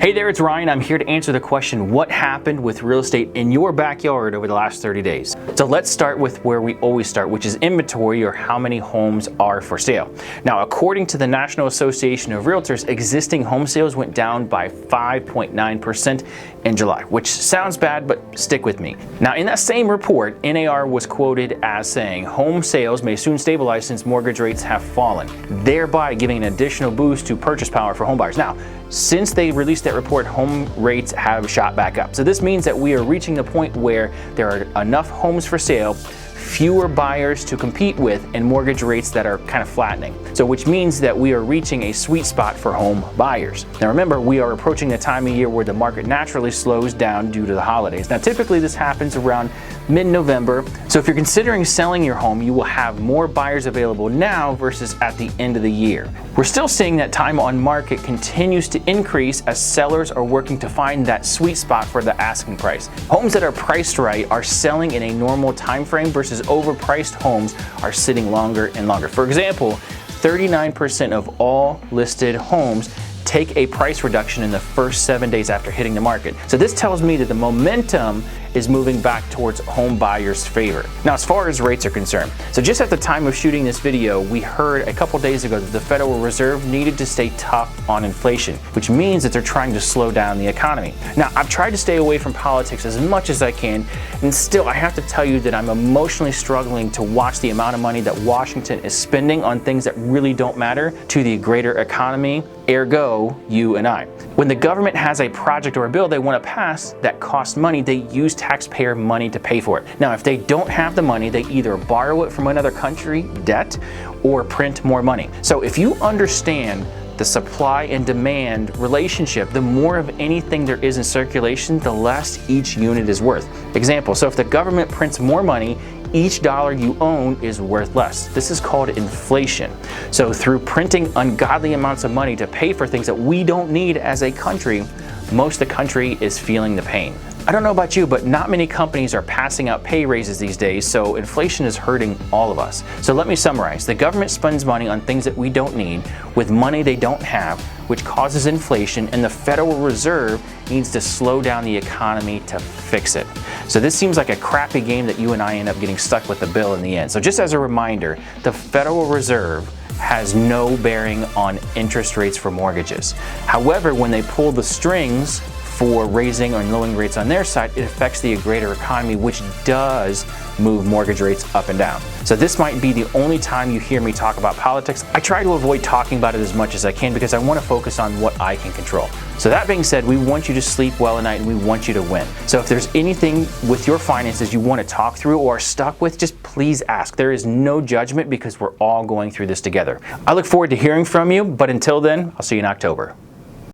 Hey there, it's Ryan. I'm here to answer the question, what happened with real estate in your backyard over the last 30 days? So let's start with where we always start, which is inventory, or how many homes are for sale. Now, according to the National Association of Realtors, existing home sales went down by 5.9% in July, which sounds bad, but stick with me. Now, in that same report, NAR was quoted as saying, home sales may soon stabilize since mortgage rates have fallen, thereby giving an additional boost to purchase power for home buyers. Now, since they released that report, home rates have shot back up. So this means that we are reaching the point where there are enough homes for sale, fewer buyers to compete with, and mortgage rates that are kind of flattening. So which means that we are reaching a sweet spot for home buyers. Now remember, we are approaching the time of year where the market naturally slows down due to the holidays. Now typically this happens around mid-November. So if you're considering selling your home, you will have more buyers available now versus at the end of the year. We're still seeing that time on market continues to increase as sellers are working to find that sweet spot for the asking price. Homes that are priced right are selling in a normal time frame versus overpriced homes are sitting longer and longer. For example, 39% of all listed homes take a price reduction in the first 7 days after hitting the market. So this tells me that the momentum is moving back towards home buyers' favor. Now, as far as rates are concerned, so just at the time of shooting this video, we heard a couple days ago that the Federal Reserve needed to stay tough on inflation, which means that they're trying to slow down the economy. Now, I've tried to stay away from politics as much as I can, and still I have to tell you that I'm emotionally struggling to watch the amount of money that Washington is spending on things that really don't matter to the greater economy, ergo, you and I. When the government has a project or a bill they want to pass that costs money, they use taxpayer money to pay for it. Now, if they don't have the money, they either borrow it from another country, debt, or print more money. So if you understand the supply and demand relationship, the more of anything there is in circulation, the less each unit is worth. Example, so if the government prints more money, each dollar you own is worth less. This is called inflation. So through printing ungodly amounts of money to pay for things that we don't need as a country, most of the country is feeling the pain. I don't know about you, but not many companies are passing out pay raises these days, so inflation is hurting all of us. So let me summarize. The government spends money on things that we don't need with money they don't have, which causes inflation, and the Federal Reserve needs to slow down the economy to fix it. So this seems like a crappy game that you and I end up getting stuck with the bill in the end. So just as a reminder, the Federal Reserve has no bearing on interest rates for mortgages. However, when they pull the strings for raising or lowering rates on their side, it affects the greater economy, which does move mortgage rates up and down. So this might be the only time you hear me talk about politics. I try to avoid talking about it as much as I can because I want to focus on what I can control. So that being said, we want you to sleep well at night and we want you to win. So if there's anything with your finances you want to talk through or are stuck with, just please ask. There is no judgment because we're all going through this together. I look forward to hearing from you, but until then, I'll see you in October.